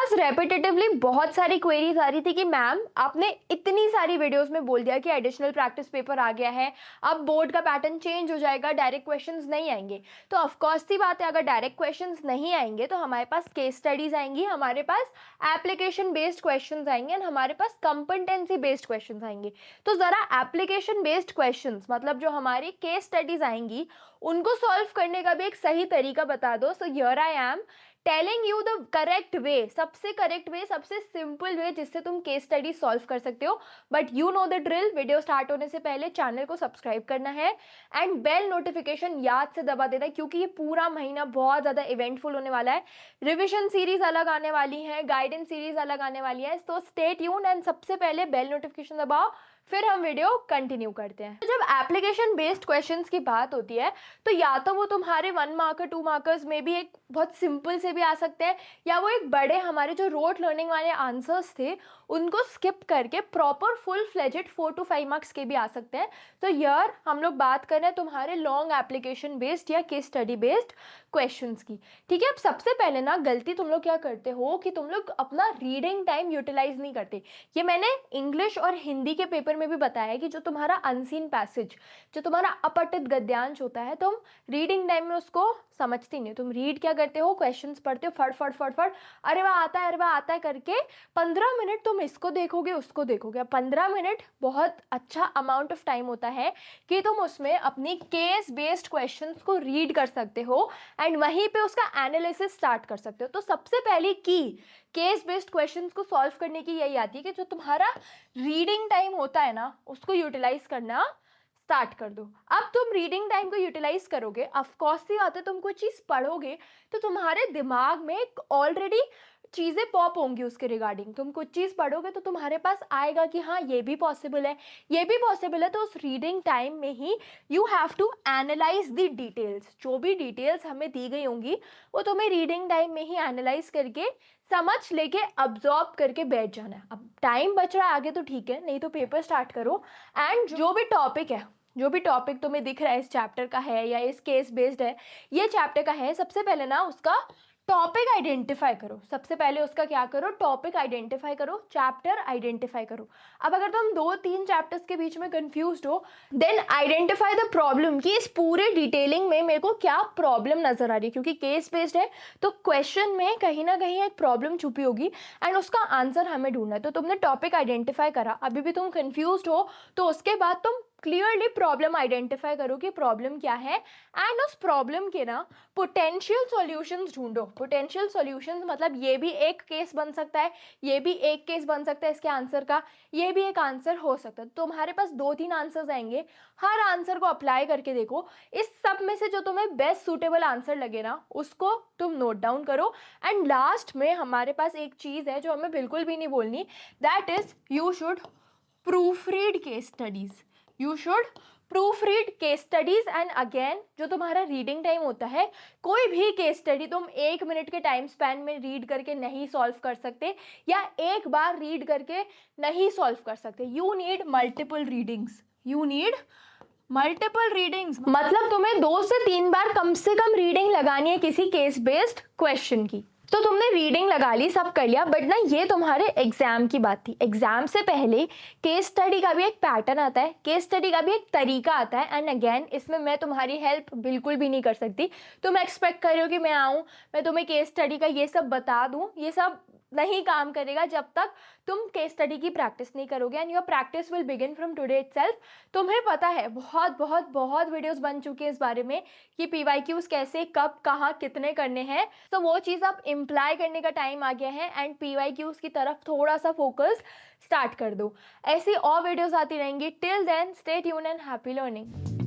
पास repetitively बहुत सारी queries आ रही थी कि मैम आपने इतनी सारी वीडियोस में बोल दिया कि एडिशनल प्रैक्टिस पेपर आ गया है, अब बोर्ड का पैटर्न चेंज हो जाएगा, डायरेक्ट क्वेश्चंस नहीं आएंगे। तो ऑफकोर्स सी बात है, अगर डायरेक्ट क्वेश्चंस नहीं आएंगे तो हमारे पास केस स्टडीज आएंगी, हमारे पास एप्लीकेशन बेस्ड क्वेश्चंस आएंगे एंड हमारे पास कंपटेंसी बेस्ड क्वेश्चंस आएंगे। तो ज़रा एप्लीकेशन बेस्ड क्वेश्चंस मतलब जो हमारी केस स्टडीज आएंगी उनको सॉल्व करने का भी एक सही तरीका बता दो। So here I am telling you the correct way, सबसे करेक्ट वे, सबसे सिंपल वे जिससे तुम केस स्टडी सॉल्व कर सकते हो। But you know the drill, video start होने से पहले चैनल को सब्सक्राइब करना है एंड बेल नोटिफिकेशन याद से दबा देना, क्योंकि ये पूरा महीना बहुत ज़्यादा इवेंटफुल होने वाला है। रिविजन सीरीज अलग आने वाली है, गाइडेंस सीरीज अलग आने वाली है, तो स्टे ट्यून्ड एंड सबसे पहले बेल नोटिफिकेशन दबाओ, फिर हम वीडियो कंटिन्यू करते हैं। तो जब एप्लीकेशन बेस्ड क्वेश्चंस की बात होती है तो या तो वो तुम्हारे 1 मार्कर 2 मार्कर्स में भी एक बहुत सिंपल से भी आ सकते हैं, या वो एक बड़े हमारे जो रोट लर्निंग वाले आंसर्स थे उनको स्किप करके proper full fledged 4 to 5 marks के भी आ सकते हैं। तो यार हम लोग बात कर रहे हैं तुम्हारे लॉन्ग एप्लीकेशन बेस्ड या केस स्टडी बेस्ड क्वेश्चंस की। ठीक है, अब सबसे पहले ना गलती तुम लोग क्या करते हो कि तुम लोग अपना रीडिंग टाइम यूटिलाइज नहीं करते। ये मैंने इंग्लिश और हिंदी के पेपर में भी बताया कि जो तुम्हारा अनसीन पैसेज, जो तुम्हारा अपठित गद्यांश होता है, तुम रीडिंग टाइम में उसको समझती नहीं। तुम रीड क्या करते हो, क्वेश्चंस पढ़ते हो फट फट फट फट, अरे वाह आता है, अरे वाह आता है करके 15 मिनट तुम इसको देखोगे उसको देखोगे। 15 मिनट बहुत अच्छा अमाउंट ऑफ टाइम होता है कि तुम उसमें अपनी केस बेस्ड क्वेश्चंस को रीड कर सकते हो एंड वहीं पे उसका एनालिसिस स्टार्ट कर सकते हो। तो सबसे पहले की केस बेस्ड क्वेश्चंस को सॉल्व करने की यही आती है कि जो तुम्हारा रीडिंग टाइम होता है ना उसको यूटिलाइज करना स्टार्ट कर दो। अब तुम रीडिंग टाइम को यूटिलाइज करोगे, ऑफकोर्स सी बात है, तुम कोई चीज़ पढ़ोगे तो तुम्हारे दिमाग में ऑलरेडी चीज़ें पॉप होंगी उसके रिगार्डिंग। तुम कुछ चीज़ पढ़ोगे तो तुम्हारे पास आएगा कि हाँ ये भी पॉसिबल है, ये भी पॉसिबल है। तो उस रीडिंग टाइम में ही you have to analyse the details. जो भी डिटेल्स हमें दी गई होंगी वो तुम्हें रीडिंग टाइम में ही एनालाइज करके समझ लेके अब्जॉर्ब करके बैठ जाना है। अब टाइम बच रहा है आगे तो ठीक है, नहीं तो पेपर स्टार्ट करो एंड जो भी टॉपिक है, जो भी टॉपिक तुम्हें दिख रहा है इस चैप्टर का है या इस केस बेस्ड है, ये चैप्टर का है, सबसे पहले ना उसका टॉपिक आइडेंटिफाई करो। सबसे पहले उसका क्या करो, टॉपिक आइडेंटिफाई करो, चैप्टर आइडेंटिफाई करो। अब अगर तुम 2-3 चैप्टर्स के बीच में कंफ्यूज्ड हो, देन आइडेंटिफाई द प्रॉब्लम कि इस पूरे डिटेलिंग में मेरे को क्या प्रॉब्लम नजर आ रही है, क्योंकि केस बेस्ड है तो क्वेश्चन में कहीं ना कहीं एक प्रॉब्लम छुपी होगी एंड उसका आंसर हमें ढूंढना है। तो तुमने टॉपिक आइडेंटिफाई करा, अभी भी तुम कंफ्यूज्ड हो तो उसके बाद तुम क्लियरली प्रॉब्लम आइडेंटिफाई करो कि प्रॉब्लम क्या है एंड उस प्रॉब्लम के ना पोटेंशियल सॉल्यूशंस ढूंढो। पोटेंशियल सॉल्यूशंस मतलब ये भी एक केस बन सकता है, ये भी एक केस बन सकता है इसके आंसर का, ये भी एक आंसर हो सकता है। तो तुम्हारे पास 2-3 आंसर्स आएंगे, हर आंसर को अप्लाई करके देखो, इस सब में से जो तुम्हें बेस्ट सूटेबल आंसर लगे ना उसको तुम नोट डाउन करो। एंड लास्ट में हमारे पास एक चीज़ है जो हमें बिल्कुल भी नहीं बोलनी, that is you should proof read case studies. You should proof read case studies and again जो तुम्हारा रीडिंग टाइम होता है, कोई भी केस स्टडी तुम 1 मिनट के टाइम स्पैन में रीड करके नहीं सॉल्व कर सकते या एक बार रीड करके नहीं सॉल्व कर सकते। You need multiple readings, you need multiple readings, मतलब तुम्हें 2 से 3 बार कम से कम रीडिंग लगानी है किसी केस बेस्ड क्वेश्चन की। तो तुमने रीडिंग लगा ली, सब कर लिया, बट ना ये तुम्हारे एग्जाम की बात थी। एग्जाम से पहले केस स्टडी का भी एक पैटर्न आता है, केस स्टडी का भी एक तरीका आता है एंड अगेन इसमें मैं तुम्हारी हेल्प बिल्कुल भी नहीं कर सकती। तुम एक्सपेक्ट कर रहे हो कि मैं आऊँ, मैं तुम्हें केस स्टडी का ये सब बता दूँ, ये सब नहीं काम करेगा जब तक तुम केस स्टडी की प्रैक्टिस नहीं करोगे and your practice will begin from today itself. तुम्हें पता है बहुत बहुत बहुत वीडियोस बन चुके हैं इस बारे में कि PYQs कैसे, कब, कहाँ, कितने करने हैं। तो वो चीज़ अब इम्प्लाई करने का टाइम आ गया है एंड PYQs की तरफ थोड़ा सा फोकस स्टार्ट कर दो। ऐसी और वीडियोस आती रहेंगी। Till then stay tuned and happy learning.